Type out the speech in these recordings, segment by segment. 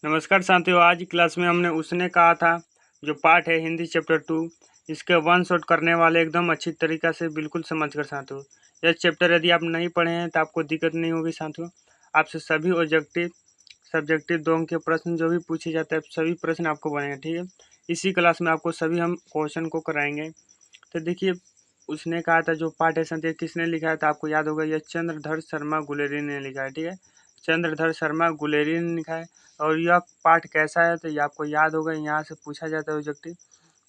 नमस्कार साथियों, आज की क्लास में हमने उसने कहा था जो पार्ट है हिंदी चैप्टर 2 इसके वन शॉट करने वाले एकदम अच्छी तरीक़ा से बिल्कुल समझकर साथियों। यह चैप्टर यदि आप नहीं पढ़े हैं तो आपको दिक्कत नहीं होगी साथियों। आपसे सभी ऑब्जेक्टिव सब्जेक्टिव 2 अंक के प्रश्न जो भी पूछे जाते हैं सभी प्रश्न आपको बनेंगे, ठीक है। इसी क्लास में आपको सभी हम क्वेश्चन को कराएंगे। तो देखिए, उसने कहा था जो पार्ट है साथियों किसने लिखा है तो आपको याद होगा, यह चंद्रधर शर्मा गुलेरी ने लिखा है, ठीक है। चंद्रधर शर्मा गुलेरी ने लिखा है। और यह पाठ कैसा है तो ये आपको याद होगा, यहाँ से पूछा जाता है ऑब्जेक्टिव।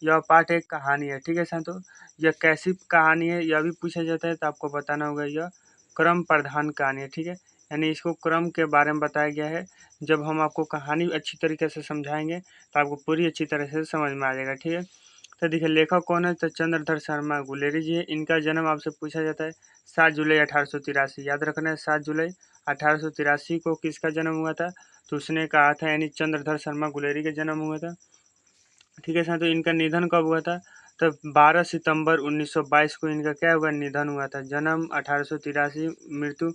यह पाठ एक कहानी है, ठीक है साथियों। यह कैसी कहानी है यह भी पूछा जाता है तो आपको बताना होगा, यह क्रम प्रधान कहानी है, ठीक है। यानी इसको क्रम के बारे में बताया गया है। जब हम आपको कहानी अच्छी तरीके से समझाएंगे तो आपको पूरी अच्छी तरह से समझ में आ जाएगा, ठीक है। तो देखिए, लेखक कौन है तो चंद्रधर शर्मा गुलेरी जी है। इनका जन्म आपसे पूछा जाता है 7 जुलाई 1883। याद रखना है, 7 जुलाई 1883 को किसका जन्म हुआ था तो उसने कहा था, यानी चंद्रधर शर्मा गुलेरी का जन्म हुआ था, ठीक है साहब। तो इनका निधन कब हुआ था तो 12 सितंबर 1922 को इनका क्या हुआ, निधन हुआ था। जन्म 1883, मृत्यु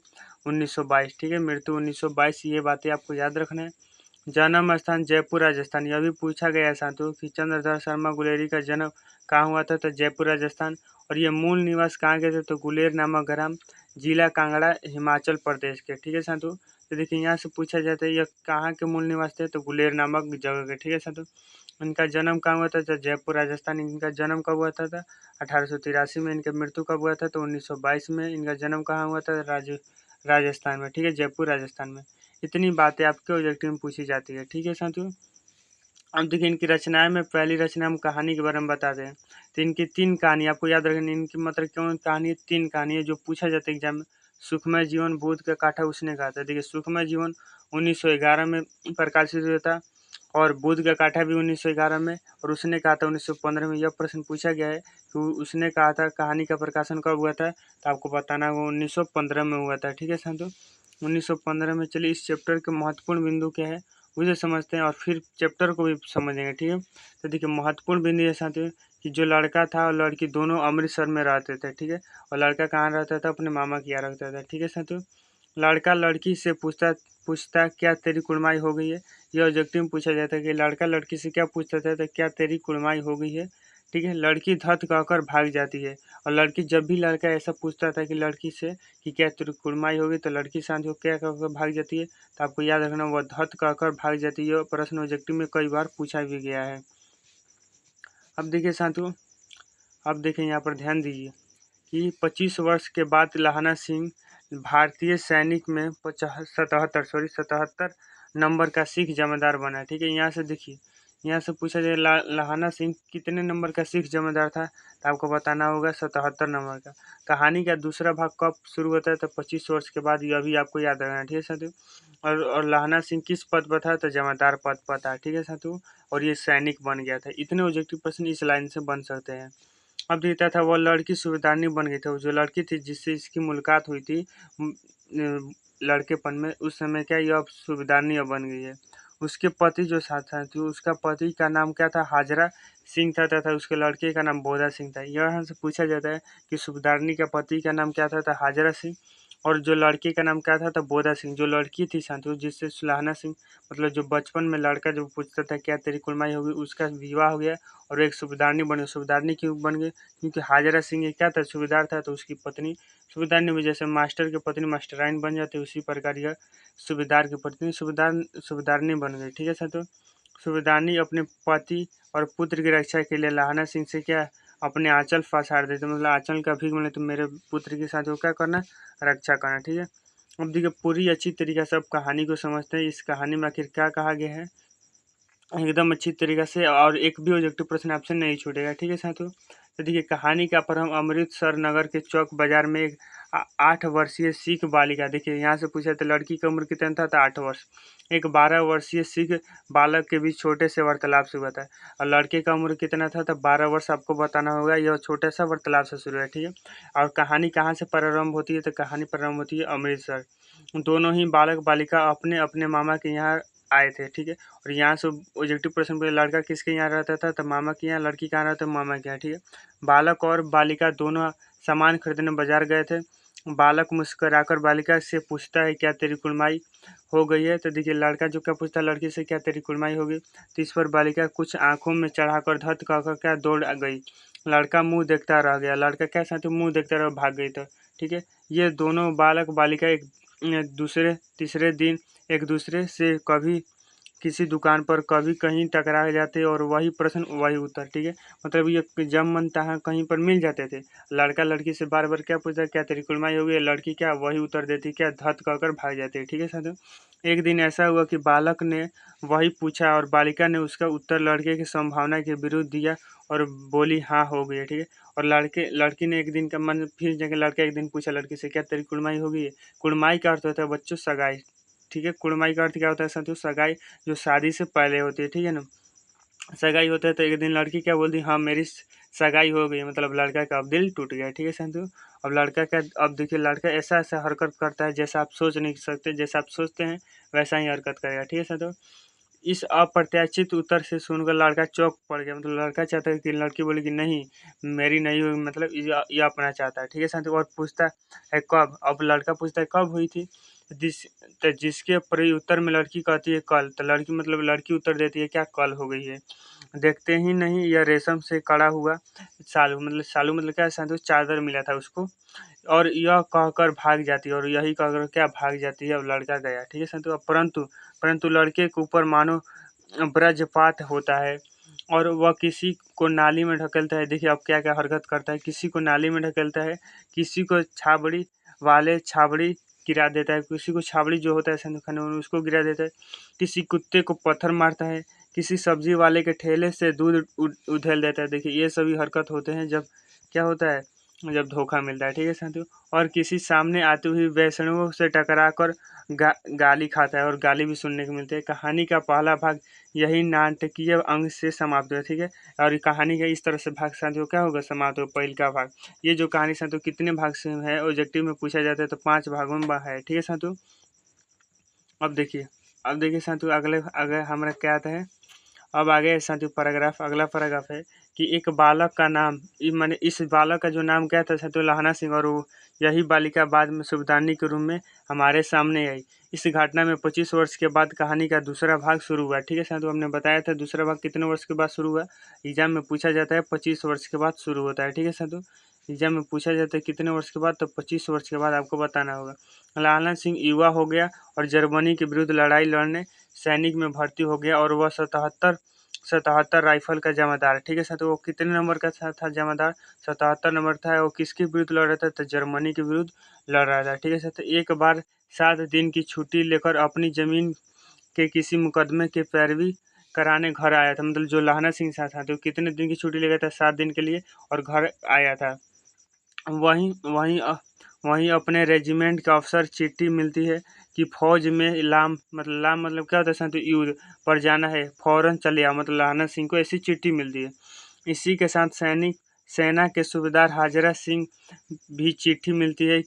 1922, ठीक है। मृत्यु 1922, ये बातें आपको याद रखना है। जन्म स्थान जयपुर राजस्थान, यह भी पूछा गया है साथियों कि चंद्रधर शर्मा गुलेरी का जन्म कहाँ हुआ था तो जयपुर राजस्थान। और ये मूल निवास कहाँ के थे तो गुलेर नामक ग्राम, जिला कांगड़ा, हिमाचल प्रदेश के, ठीक है साथियों। तो देखिए, यहाँ से पूछा जाता है यह कहाँ के मूल निवास थे तो गुलेर नामक जगह के, ठीक है साथियों। इनका जन्म कहाँ हुआ था तो जयपुर राजस्थान। इनका जन्म कब हुआ था 1883 में। इनका मृत्यु कब हुआ था तो 1922 में। इनका जन्म कहाँ हुआ था राजस्थान में, ठीक है, जयपुर राजस्थान में। इतनी बातें आपके ऑब्जेक्टिव में पूछी जाती है, ठीक है साथियों। अब देखिए, इनकी रचनाएं में पहली रचना हम कहानी के बारे में बताते हैं। तो इनकी 3 कहानी आपको याद रखनी। इनकी मतलब क्यों कहानी 3 कहानी है जो पूछा जाता है एग्जाम में। सुखमय जीवन, बुध का कांटा, उसने कहा था। देखिए, सुखमय जीवन 1911 में प्रकाशित हुआ था और बुध का कांटा भी 1911 में, और उसने कहा था 1915 में। यह प्रश्न पूछा गया है कि उसने कहा था कहानी का प्रकाशन कब हुआ था तो आपको बताना होगा 1915 में हुआ था, ठीक है साथियों, 1915 में। चलिए, इस चैप्टर के महत्वपूर्ण बिंदु क्या है उसे समझते हैं और फिर चैप्टर को भी समझेंगे, ठीक है। तो देखिए, महत्वपूर्ण बिंदु ये साथियों कि जो लड़का था और लड़की दोनों अमृतसर में रहते थे, ठीक है। और लड़का कहाँ रहता था, अपने मामा के यहाँ रहता था, ठीक है साथियों। लड़का लड़की से पूछता पूछता क्या तेरी कुड़माई हो गई है। यह ऑब्जेक्टिव में पूछा जाता है कि लड़का लड़की से क्या पूछता था तो क्या तेरी कुड़माई हो गई है, ठीक है। लड़की धत कहकर भाग जाती है। और लड़की जब भी लड़का ऐसा पूछता था कि लड़की से कि क्या तेरी कुड़माई होगी तो लड़की साथियों क्या कहकर भाग जाती है तो आपको याद रखना, वह धत कहकर भाग जाती है। प्रश्न ऑब्जेक्टिव में कई बार पूछा भी गया है। अब देखिए साथियों, अब देखिए यहाँ पर ध्यान दीजिए कि 25 वर्ष के बाद लहाना सिंह भारतीय सैनिक में 77 नंबर का सिख जमादार बना, ठीक है। यहाँ से देखिए, यहाँ से पूछा जाए लहाना सिंह कितने नंबर का सिख जमादार था तो आपको बताना होगा 77 नंबर का। कहानी का दूसरा भाग कब शुरू होता है तो 25 वर्ष के बाद, यह भी आपको याद रखना है, ठीक है साथियों। और लहाना सिंह किस पद पर था तो जमादार पद पर था, ठीक है साथियों। और ये सैनिक बन गया था। इतने ऑब्जेक्टिव प्रश्न इस लाइन से बन सकते हैं। अब देता था वह लड़की सूबेदारनी बन गई थी। जो लड़की थी जिससे इसकी मुलाकात हुई थी लड़केपन में, उस समय क्या यह अब सूबेदारनी अब बन गई है। उसके पति जो साथ थी, उसका पति का नाम क्या था, हाजरा सिंह था तथा उसके लड़के का नाम बोधा सिंह था। यहाँ से पूछा जाता है कि सूबेदारनी का पति का नाम क्या था तो हाजरा सिंह, और जो लड़के का नाम क्या था तो बोधा सिंह। जो लड़की थी साथियों जिससे सुलहाना सिंह, मतलब जो बचपन में लड़का जो पूछता था क्या तेरी कुड़माई होगी, उसका विवाह हो गया और एक सूबेदारनी बन गई। सूबेदारनी क्यों बन गई क्योंकि हाजरा सिंह ये क्या था, सूबेदार था, तो उसकी पत्नी सूबेदारनी में, जैसे मास्टर की पत्नी मास्टराइन बन जाती है उसी प्रकार यह सूबेदार की पत्नी सूबेदारनी बन गई, ठीक है साथियों। सूबेदारनी अपने पति और पुत्र की रक्षा के लिए लहाना सिंह से क्या अपने आंचल पसार देते, मतलब आंचल का भीख मिले तो मेरे पुत्र के साथ वो क्या करना, रक्षा करना, ठीक है। अब देखिए, पूरी अच्छी तरीके से अब कहानी को समझते हैं। इस कहानी में आखिर क्या कहा गया है एकदम अच्छी तरीके से, और एक भी ऑब्जेक्टिव प्रश्न आपसे नहीं छूटेगा, ठीक है साथियों। तो देखिए, कहानी का प्रारंभ अमृतसर नगर के चौक बाजार में एक 8 वर्षीय सिख बालिका, देखिए यहाँ से पूछा था लड़की की उम्र कितना था तो 8 वर्ष, एक 12 वर्षीय सिख बालक के बीच छोटे से वार्तालाप से हुआ था। और लड़के का उम्र कितना था तो 12 वर्ष, आपको बताना होगा। यह छोटा सा वार्तालाप से शुरू है, ठीक है। और कहानी कहाँ से प्रारंभ होती है तो कहानी प्रारंभ होती है अमृतसर। दोनों ही बालक बालिका अपने अपने मामा के यहाँ आए थे, ठीक है। और यहाँ से ऑब्जेक्टिव प्रश्न पे लड़का किसके यहाँ रहता था तो मामा के यहाँ, लड़की कहाँ रहता था मामा के यहाँ, ठीक है। बालक और बालिका दोनों सामान खरीदने बाजार गए थे। बालक मुस्कुराकर बालिका से पूछता है क्या तेरी कुड़माई हो गई है। तो देखिए लड़का जो क्या पूछता है लड़की से क्या तेरी कुड़माई हो गई। तो इस पर बालिका कुछ आंखों में चढ़ाकर धत कहकर क्या दौड़ गई। लड़का मुंह देखता रह गया। लड़का क्या साथ मुंह देखता रह भाग गई। तो ठीक है, ये दोनों बालक बालिका एक दूसरे तीसरे दिन एक दूसरे से कभी किसी दुकान पर कभी कहीं टकरा जाते और वही प्रश्न वही उत्तर। ठीक है, मतलब ये जब मन तहाँ कहीं पर मिल जाते थे। लड़का लड़की से बार बार क्या पूछता क्या तेरी कुड़माई हो गई, लड़की क्या वही उत्तर देती क्या धत कहकर भाग जाती। ठीक है साथियों, एक दिन ऐसा हुआ कि बालक ने वही पूछा और बालिका ने उसका उत्तर लड़के की संभावना के विरुद्ध दिया और बोली हाँ हो गई। ठीक है, और लड़की ने एक दिन का मन फिर जाकर लड़का एक दिन पूछा लड़की से क्या तेरी कुड़माई हो गई है। कुड़माई का अर्थ होता है बच्चों सगाई। ठीक है, कुड़माई का अर्थ क्या होता है साथियों, सगाई जो शादी से पहले होती है। ठीक है ना, सगाई होता है। तो एक दिन लड़की क्या बोलती हाँ मेरी सगाई हो गई, मतलब लड़का का अब दिल टूट गया। ठीक है साथियों, अब लड़का का अब देखिए लड़का ऐसा ऐसा हरकत करता है जैसा आप सोच नहीं सकते, जैसा आप सोचते हैं वैसा ही हरकत करेगा। ठीक है साथियों, इस अप्रत्याशित उत्तर से सुनकर लड़का चौंक पड़ गया। मतलब लड़का चाहता है कि लड़की बोले कि नहीं मेरी नहीं हुई, मतलब ये अपना चाहता है। ठीक है साथियों, और पूछता है कब। अब लड़का पूछता है कब हुई थी। जिस जिसके प्रत्युत्तर में लड़की कहती है कल। तो लड़की मतलब लड़की उत्तर देती है क्या कल हो गई है। देखते ही नहीं यह रेशम से कड़ा हुआ सालू मतलब क्या साथियों चादर मिला था उसको, और यह कहकर भाग जाती है और यही कहकर क्या भाग जाती है। अब लड़का गया। ठीक है साथियों, परंतु परंतु लड़के के ऊपर मानो वज्रपात होता है और वह किसी को नाली में ढकेलता है। देखिए अब क्या क्या हरकत करता है, किसी को नाली में ढकेलता है, किसी को छाबड़ी वाले छाबड़ी गिरा देता है, किसी को छाबड़ी जो होता है संदूक खाने में उसको गिरा देता है, किसी कुत्ते को पत्थर मारता है, किसी सब्जी वाले के ठेले से दूध उधेल देता है। देखिए ये सभी हरकत होते हैं जब क्या होता है, जब धोखा मिलता है। ठीक है साथियों, और किसी सामने आती हुई वैष्णवों से टकरा कर गाली खाता है और गाली भी सुनने को मिलती है। कहानी का पहला भाग यही नाटकीय अंग से समाप्त हुआ। ठीक है, और ये कहानी का इस तरह से भाग साथियों क्या होगा समाप्त हो पहल का भाग। ये जो कहानी साथियों कितने भाग से है ऑब्जेक्टिव में पूछा जाता है तो 5 भागों में है। ठीक है साथियों, अब देखिए साथियों अगले अगर हमारा क्या आता है। अब आगे साथियों पैराग्राफ अगला पैराग्राफ है कि एक बालक का नाम माने इस बालक का जो नाम क्या था साथियों लहाना सिंह, और वो यही बालिका बाद में सुबदानी के रूप में हमारे सामने आई। इस घटना में 25 वर्ष के बाद कहानी का दूसरा भाग शुरू हुआ। ठीक है साथियों, हमने बताया था दूसरा भाग कितने वर्ष के बाद शुरू हुआ। एग्जाम में पूछा जाता है 25 वर्ष के बाद शुरू होता है। ठीक है साथियों, एग्जाम में पूछा जाता है कितने वर्ष के बाद, तो 25 वर्ष के बाद आपको बताना होगा। लहाना सिंह युवा हो गया और जर्मनी के विरुद्ध लड़ाई लड़ने सैनिक में भर्ती हो गया और वह 77 राइफल का जमादार। ठीक है साथियों, वो कितने नंबर का था जमादार, 77 नंबर था। वो किसके विरुद्ध लड़ रहा था, तो जर्मनी के विरुद्ध लड़ रहा था। ठीक है साथियों, एक बार 7 दिन की छुट्टी लेकर अपनी जमीन के किसी मुकदमे के पैरवी कराने घर आया था। मतलब जो लहाना सिंह था तो कितने दिन की छुट्टी ले गया था, 7 दिन के लिए, और घर आया था। वहीं वहीं वहीं अपने रेजिमेंट के अफसर चिट्ठी मिलती है कि फौज में लाम मतलब क्या होता है साथियों युद्ध पर जाना है, फौरन चले आओ। मतलब लहाना सिंह को ऐसी चिट्ठी मिलती है। इसी के साथ सेना के सूबेदार हाजरा सिंह भी चिट्ठी मिलती है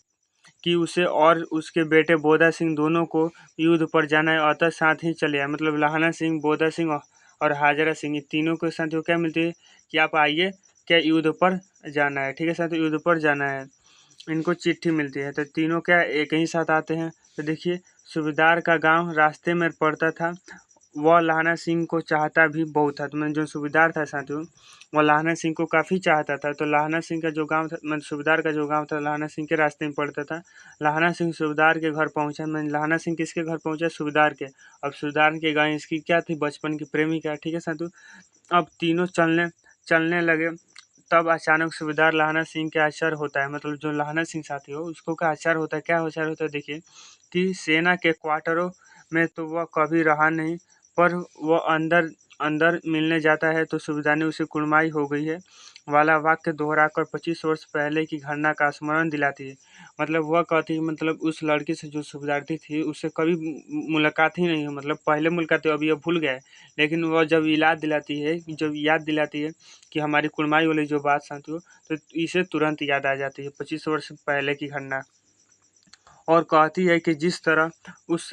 कि उसे और उसके बेटे बोधा सिंह दोनों को युद्ध पर जाना है, अतः साथ ही चले आए। मतलब लहाना सिंह, बोधा सिंह और हाजरा सिंह, ये तीनों के साथ क्या मिलती है कि आप आइए क्या युद्ध पर जाना है। ठीक है साथियों, युद्ध पर जाना है, इनको चिट्ठी मिलती है। तो तीनों क्या एक ही साथ आते हैं। तो देखिए सूबेदार का गांव रास्ते में पड़ता था। वह लहाना सिंह को चाहता भी बहुत था। तो मैं जो सूबेदार था साथियों वह लहाना सिंह को काफ़ी चाहता था। तो लहाना सिंह का जो गांव था, मतलब सूबेदार का जो गांव था लहाना सिंह के रास्ते में पड़ता था। लहाना सिंह सूबेदार के घर पहुंचा। मैं लहाना सिंह किसके घर पहुंचा, सूबेदार के। अब सूबेदार के गाय इसकी क्या थी, बचपन की प्रेमिका। ठीक है साथियों, अब तीनों चलने चलने लगे। तब अचानक सूबेदार लहाना सिंह के आश्चर्य होता है। मतलब जो लहाना सिंह साथी हो उसको क्या आश्चर्य होता है, क्या आश्चर्य होता है देखिए कि सेना के क्वार्टरों में तो वह कभी रहा नहीं, पर वह अंदर अंदर मिलने जाता है तो सूबेदार ने उसे कुड़माई हो गई है वाला वाक्य दोहराकर 25 वर्ष पहले की घटना का स्मरण दिलाती है। मतलब वह कहती है मतलब उस लड़की से जो सूबेदारती थी उससे कभी मुलाकात ही नहीं है, मतलब पहले मुलाकात अभी यह भूल गए, लेकिन वह जब याद दिलाती है कि हमारी कुड़माई वाली जो बात साथियों, तो इसे तुरंत याद आ जाती है 25 वर्ष पहले की घटना। और कहती है कि जिस तरह उस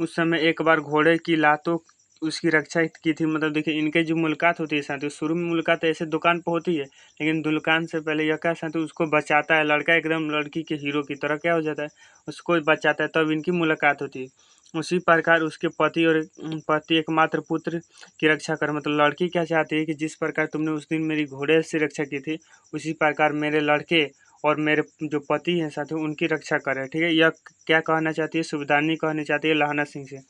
समय एक बार घोड़े की लातों उसकी रक्षा की थी। मतलब देखिए इनके जो मुलाकात होती है साथियों, शुरू में मुलाकात ऐसे दुकान पर होती है, लेकिन दुकान से पहले यह क्या साथियों उसको बचाता है, लड़का एकदम लड़की के हीरो की तरह क्या हो जाता है, उसको बचाता है, तब इनकी मुलाकात होती है। उसी प्रकार उसके पति एकमात्र पुत्र की रक्षा कर, मतलब लड़की क्या चाहती है कि जिस प्रकार तुमने उस दिन मेरी घोड़े से रक्षा की थी, उसी प्रकार मेरे लड़के और मेरे जो पति हैं साथियों उनकी रक्षा करे। ठीक है, यह क्या कहना चाहती है, सुबेदारनी कहना चाहती है लहाना सिंह से।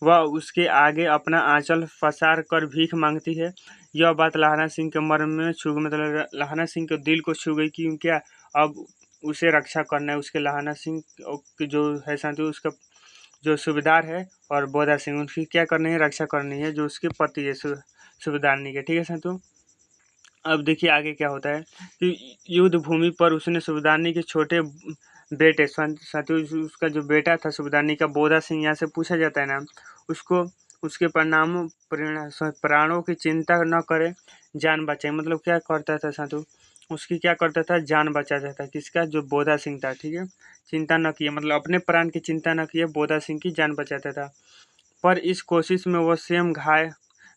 वह उसके आगे अपना आंचल पसार कर भीख मांगती है। यह बात लहाना सिंह के मर्म में छू गई, मतलब लहाना सिंह के दिल को छू गई कि क्या अब उसे रक्षा करना है। उसके लहाना सिंह जो है साथियों, उसका जो सूबेदार है और बोधा सिंह, उनकी क्या करनी है, रक्षा करनी है, जो उसके पति है सूबेदारनी के। ठीक है साथियों, अब देखिए आगे क्या होता है कि युद्ध भूमि पर उसने सूबेदारनी के छोटे बेटे साथियों, उसका जो बेटा था सूबेदारनी का, बोधा सिंह, यहाँ से पूछा जाता है ना, उसको उसके प्राणों की चिंता न करे, जान बचाए। मतलब क्या करता था साथियों, उसकी क्या करता था, जान बचाता था। किसका, जो बोधा सिंह था। ठीक है, चिंता न किया, मतलब अपने प्राण की चिंता न किए, बोधा सिंह की जान बचाता था। पर इस कोशिश में वह स्वयं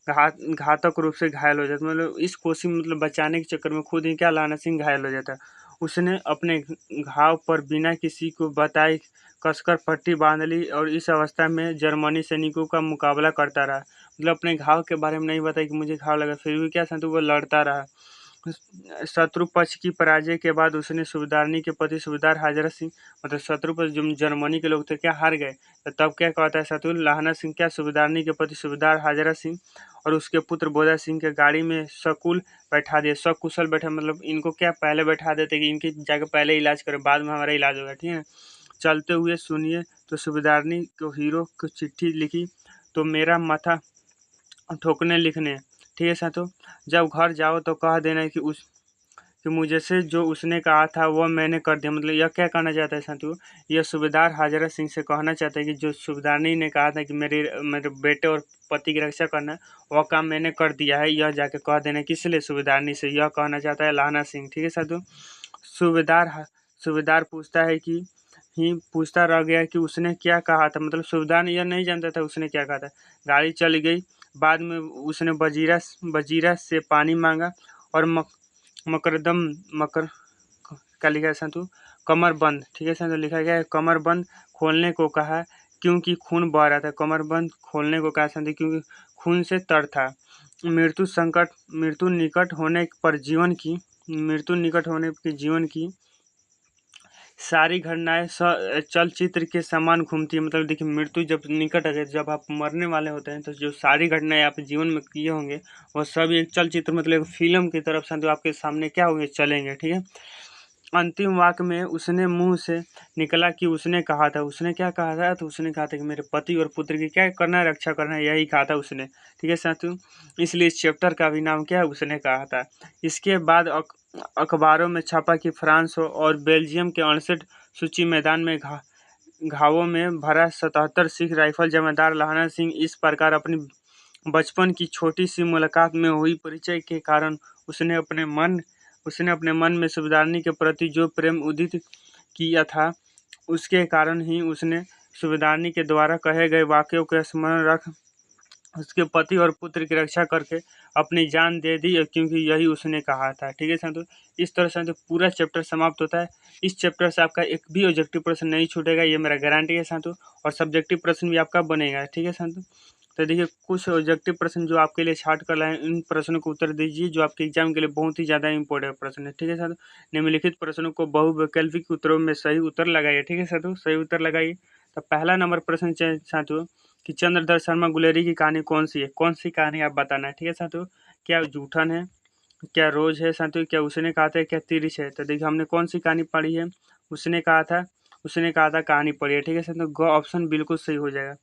घातक रूप से घायल हो जाता, मतलब इस कोशिश मतलब बचाने के चक्कर में खुद ही क्या लहाना सिंह घायल हो जाता। उसने अपने घाव पर बिना किसी को बताए कसकर पट्टी बांध ली और इस अवस्था में जर्मनी सैनिकों का मुकाबला करता रहा। मतलब अपने घाव के बारे में नहीं बताया कि मुझे घाव लगा, फिर भी क्या था, तो वो लड़ता रहा। शत्रु पक्ष की पराजय के बाद उसने सूबेदारनी के पति सूबेदार हाजरा सिंह, मतलब शत्रु पक्ष जो जर्मनी के लोग थे क्या हार गए, तो तब क्या कहता है शत्रु लहाना सिंह क्या सूबेदारनी के पति सूबेदार हाजरा सिंह और उसके पुत्र बोधा सिंह के गाड़ी में सकुल बैठा दिए, सकुशल बैठा, मतलब इनको क्या पहले बैठा देते कि इनके जाकर पहले इलाज करो, बाद में हमारा इलाज होगा। ठीक है, चलते हुए सुनिए तो सूबेदारनी को हीरो को चिट्ठी लिखी, तो मेरा माथा ठोकने लिखने। ठीक है साथियों, जब घर जाओ तो कह देना कि मुझे से जो उसने कहा था वह मैंने कर दिया। मतलब यह क्या कहना चाहता है साथियों, यह सूबेदार हाजरा सिंह से कहना चाहता है कि जो सूबेदारनी ने कहा था कि मेरे बेटे और पति की रक्षा करना, वह काम मैंने कर दिया है, यह जाके कह देना। किस लिए, सूबेदारनी से, यह कहना चाहता है लहाना सिंह। ठीक है साथियों, सूबेदार पूछता रह गया कि उसने क्या कहा था, मतलब सूबेदार यह नहीं जानता था उसने क्या कहा था। गाड़ी चली गई, बाद में उसने वजीरा से पानी मांगा और मकर क्या लिखा है संतु, कमरबंद। ठीक है संतु, लिखा गया है कमरबंद खोलने को कहा क्योंकि खून बह रहा था। कमरबंद खोलने को कहा संतु क्योंकि खून से तर था। मृत्यु निकट होने पर जीवन की सारी घटनाएं चलचित्र के समान घूमती है। मतलब देखिए मृत्यु जब निकट आ जाए, जब आप मरने वाले होते हैं, तो जो सारी घटनाएं आप जीवन में किए होंगे वो सब एक चलचित्र मतलब फिल्म की तरफ से जो आपके सामने क्या होंगे, चलेंगे। ठीक है, अंतिम वाक्य में उसने मुंह से निकला कि उसने कहा था, उसने क्या कहा था, तो उसने कहा था कि मेरे पति और पुत्र की क्या करना है, रक्षा करना है, यही कहा था उसने। ठीक है साथियों, इसलिए इस चैप्टर का भी नाम क्या है, उसने कहा था। इसके बाद अखबारों में छपा कि फ्रांस और बेल्जियम के 68 सूची मैदान में घावों में भरा 77 सिख राइफल जमादार लहाना सिंह इस प्रकार अपनी बचपन की छोटी सी मुलाकात में हुई परिचय के कारण उसने अपने मन में सूबेदारनी के प्रति जो प्रेम उदित किया था, उसके कारण ही उसने सूबेदारनी के द्वारा कहे गए वाक्यों को स्मरण रख उसके पति और पुत्र की रक्षा करके अपनी जान दे दी, क्योंकि यही उसने कहा था। ठीक है साथियों, इस तरह से पूरा चैप्टर समाप्त होता है। इस चैप्टर से आपका एक भी ऑब्जेक्टिव प्रश्न नहीं छूटेगा, ये मेरा गारंटी है साथियों, और सब्जेक्टिव प्रश्न भी आपका बनेगा। ठीक है साथियों, तो देखिए कुछ ऑब्जेक्टिव प्रश्न जो आपके लिए छाट कर लाए, इन प्रश्नों को उत्तर दीजिए जो आपके एग्जाम के लिए बहुत ही ज़्यादा इंपॉर्टेंट प्रश्न है। ठीक है साथियों, निम्नलिखित प्रश्नों को बहुवैकल्पिक उत्तरों में सही उत्तर लगाइए। ठीक है साथियों, सही उत्तर लगाइए। तो पहला नंबर प्रश्न साथियों कि चंद्रधर शर्मा गुलेरी की कहानी कौन सी है, कौन सी कहानी आप बताना है। ठीक है साथियों, क्या जूठन है, क्या रोज है साथियों, क्या उसने कहा था, क्या तिरिश है। तो देखिए हमने कौन सी कहानी पढ़ी है, उसने कहा था कहानी पढ़ी है। ठीक है साथियों, ग ऑप्शन बिल्कुल सही हो जाएगा।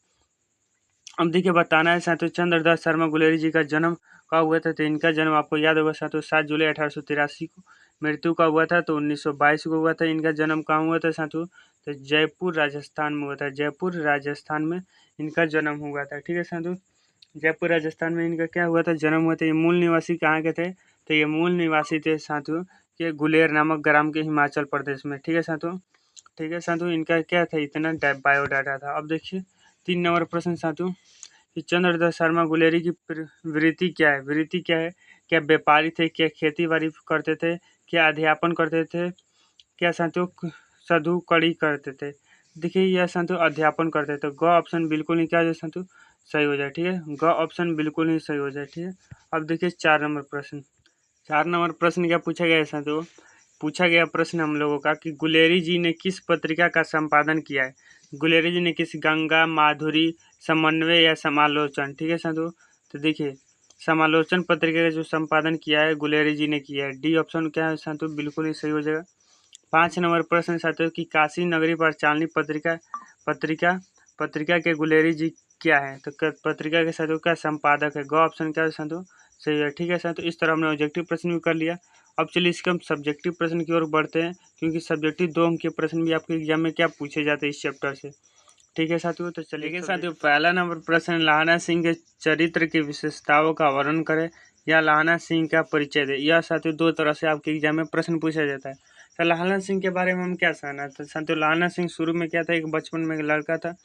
अब देखिए बताना है साथियों चंद्रदास शर्मा गुलेरी जी का जन्म कब हुआ था। तो इनका जन्म आपको याद होगा साथियों 7 जुलाई 1883 को। मृत्यु कब हुआ था, तो 1922 को हुआ था। इनका जन्म कहाँ हुआ था साथियों, तो जयपुर राजस्थान में हुआ था। जयपुर राजस्थान में इनका जन्म हुआ था। ठीक है साथियों, जयपुर राजस्थान में इनका क्या हुआ था, जन्म हुआ था। ये मूल निवासी कहाँ के थे, तो ये मूल निवासी थे साथियों के गुलेर नामक ग्राम के हिमाचल प्रदेश में। ठीक है साथियों, इनका क्या था, इतना बायोडाटा था। अब देखिए 3 नंबर प्रश्न साथियों कि चंद्रदास शर्मा गुलेरी की वृत्ति क्या है। वृत्ति क्या है? क्या व्यापारी थे, क्या खेती बाड़ी करते थे, क्या अध्यापन करते थे, क्या साथियों साधु कड़ी करते थे। देखिए यह साथियों अध्यापन करते थे। ग ऑप्शन बिल्कुल नहीं क्या हो जाए साथियों सही हो जाए। ठीक है, ग ऑप्शन बिल्कुल नहीं सही हो जाए। ठीक है, अब देखिए 4 नंबर प्रश्न। 4 नंबर प्रश्न क्या पूछा गया है साथियों? पूछा गया प्रश्न हम लोगों का कि गुलेरी जी ने किस पत्रिका का संपादन किया है। गुलेरी जी ने किस गंगा, माधुरी, समन्वय या समालोचन। ठीक है साथियों, तो देखिए समालोचन पत्रिका का जो संपादन किया है गुलेरी जी ने किया है। डी ऑप्शन क्या है साथियों बिल्कुल ही सही हो जाएगा। 5 नंबर प्रश्न साथियों कि काशी नगरी पर चालनी पत्रिका पत्रिका पत्रिका के गुलेरी जी क्या है। तो पत्रिका के साथियों का संपादक है। ग ऑप्शन क्या है साथियों सही है। ठीक है साथियों, इस तरह हमने ऑब्जेक्टिव प्रश्न भी कर लिया। अब चलिए इसके हम सब्जेक्टिव प्रश्न की ओर बढ़ते हैं, क्योंकि सब्जेक्टिव 2 अंक के प्रश्न भी आपके एग्जाम में क्या पूछे जाते हैं इस चैप्टर से। ठीक है साथियों, तो चलिए साथियों पहला नंबर प्रश्न, लाहना सिंह के चरित्र की विशेषताओं का वर्णन करें या लाहना सिंह का परिचय दे। यह साथियों 2 तरह से आपके एग्जाम में प्रश्न पूछा जाता है। तो लाहना सिंह के बारे में हम क्या कहना था साथियों? लाहना सिंह शुरू में क्या था, एक बचपन में एक लड़का था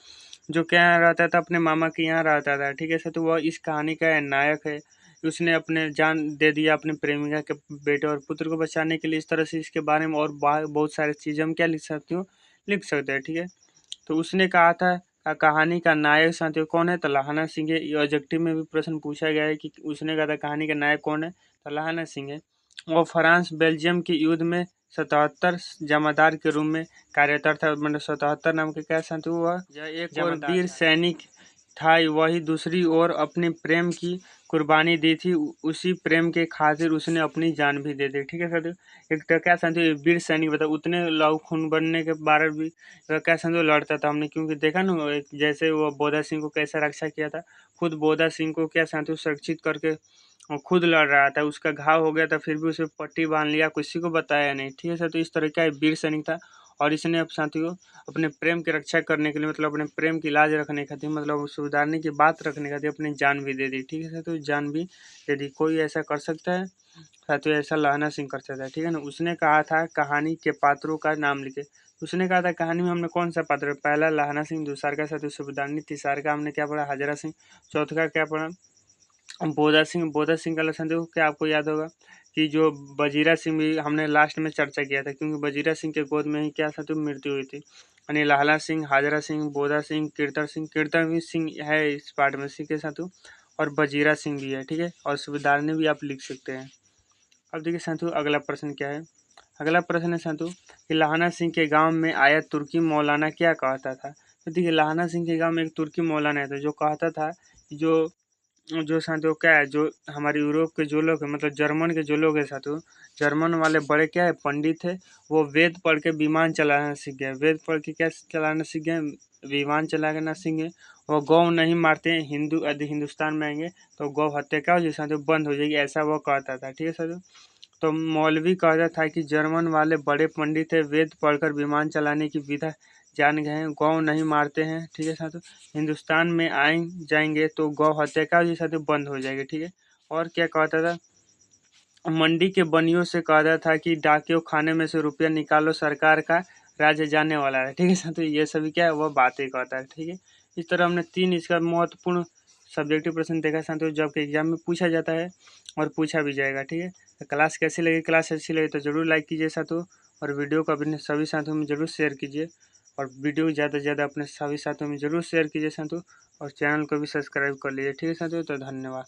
जो क्या रहता था, अपने मामा के यहाँ रहता था। ठीक है साथियों, वह इस कहानी का नायक है। उसने अपने जान दे दिया अपने प्रेमिका के बेटे और पुत्र को बचाने के लिए। इस तरह से इसके बारे में और बहुत सारी चीज़ें हम क्या लिख सकते हो लिख सकते हैं। ठीक है, तो उसने कहा था कहानी का नायक साथियों कौन है? तो लाहना सिंह है। ये ऑब्जेक्टिव में भी प्रश्न पूछा गया है कि उसने कहा था कहानी का नायक कौन है, तो लाहना सिंह है। और फ्रांस बेल्जियम के युद्ध में 77 जमादार के रूप में कार्यरत था। मतलब 77 नाम के क्या साथियों हुआ, एक और वीर सैनिक था, वही दूसरी ओर अपने प्रेम की कुर्बानी दी थी। उसी प्रेम के खातिर उसने अपनी जान भी दे दी। ठीक है साथियों, एक तो क्या साथियों वीर सैनिक बता, उतने लव खून बनने के बाद भी क्या साथियों लड़ता था हमने, क्योंकि देखा ना जैसे वो बोधा सिंह को कैसे रक्षा किया था। खुद बोधा सिंह को क्या साथियों सुरक्षित करके खुद लड़ रहा था। उसका घाव हो गया था फिर भी उसे पट्टी बांध लिया, किसी को बताया नहीं। ठीक है साथियों, इस तरह का वीर सैनिक था। और इसने अब साथियों अपने प्रेम की रक्षा करने के लिए, मतलब अपने प्रेम की लाज रखने खातिर, मतलब सुधारने की बात रखने खातिर अपनी जान भी दे दी। ठीक है साथियों, जान भी दे दी। कोई ऐसा कर सकता है साथियों? ऐसा लाहना सिंह कर सकता है। ठीक है ना, उसने कहा था कहानी के पात्रों का नाम लिखे। उसने कहा था कहानी में हमने कौन सा पात्र, पहला लाहना सिंह, दूसरा का साथियों सुबेदारनी, तीसरा का हमने क्या पढ़ा हाजरा सिंह, चौथा का क्या पढ़ा बोधा सिंह। बोधा सिंह का लक्षण देखो क्या आपको याद होगा कि जो बजीरा सिंह भी हमने लास्ट में चर्चा किया था, क्योंकि बजीरा सिंह के गोद में ही क्या था तो मृत्यु हुई थी। यानी लाहला सिंह, हाजरा सिंह, बोधा सिंह, कीर्तन भी सिंह है इस पार्ट में सिंह के साथ, और बजीरा सिंह भी है। ठीक है, और सुबेदारनी भी आप लिख सकते हैं। अब देखिए साथियों अगला प्रश्न क्या है। अगला प्रश्न है साथियों कि लाहना सिंह के गांव में आया तुर्की मौलाना क्या कहता था। तो देखिए लाहना सिंह के गांव में एक तुर्की मौलाना था जो कहता था जो जो साथियों क्या है, जो हमारे यूरोप के जो लोग हैं, मतलब जर्मन के जो लोग हैं साथियों, जर्मन वाले बड़े क्या है पंडित है, वो वेद पढ़ के विमान चलाना सीख गए। वेद पढ़ के क्या चलाना सीख गए, विमान चलाना सीख गए। वो गौ नहीं मारते हैं, हिंदू यदि हिंदुस्तान में आएंगे तो गौ हत्या क्या हो जाएगी साथियों बंद हो जाएगी, ऐसा वो कहता था। ठीक है साथियों, तो मौलवी कहता था कि जर्मन वाले बड़े पंडित है, वेद पढ़कर विमान चलाने की विधा जान गए हैं, गौ नहीं मारते हैं। ठीक है साथियों, हिंदुस्तान में आए जाएंगे तो गौ हत्या का जी साथियों बंद हो जाएगी। ठीक है, और क्या कहता था, मंडी के बनियों से कहता था कि डाकियों खाने में से रुपया निकालो, सरकार का राज्य जाने वाला है। ठीक है साथियों, ये सभी क्या है वह बातें कहता है। ठीक है, इस तरह हमने 3 इसका महत्वपूर्ण सब्जेक्टिव प्रश्न देखा साथियों, जो आपके एग्जाम में पूछा जाता है और पूछा भी जाएगा। ठीक है, तो क्लास कैसी लगी, क्लास अच्छी लगी तो जरूर लाइक कीजिए साथियों, और वीडियो को अपने सभी साथियों में जरूर शेयर कीजिए, और वीडियो ज़्यादा से ज़्यादा अपने सभी साथियों में जरूर शेयर कीजिए साथियों, और चैनल को भी सब्सक्राइब कर लीजिए। ठीक है साथियों, तो धन्यवाद।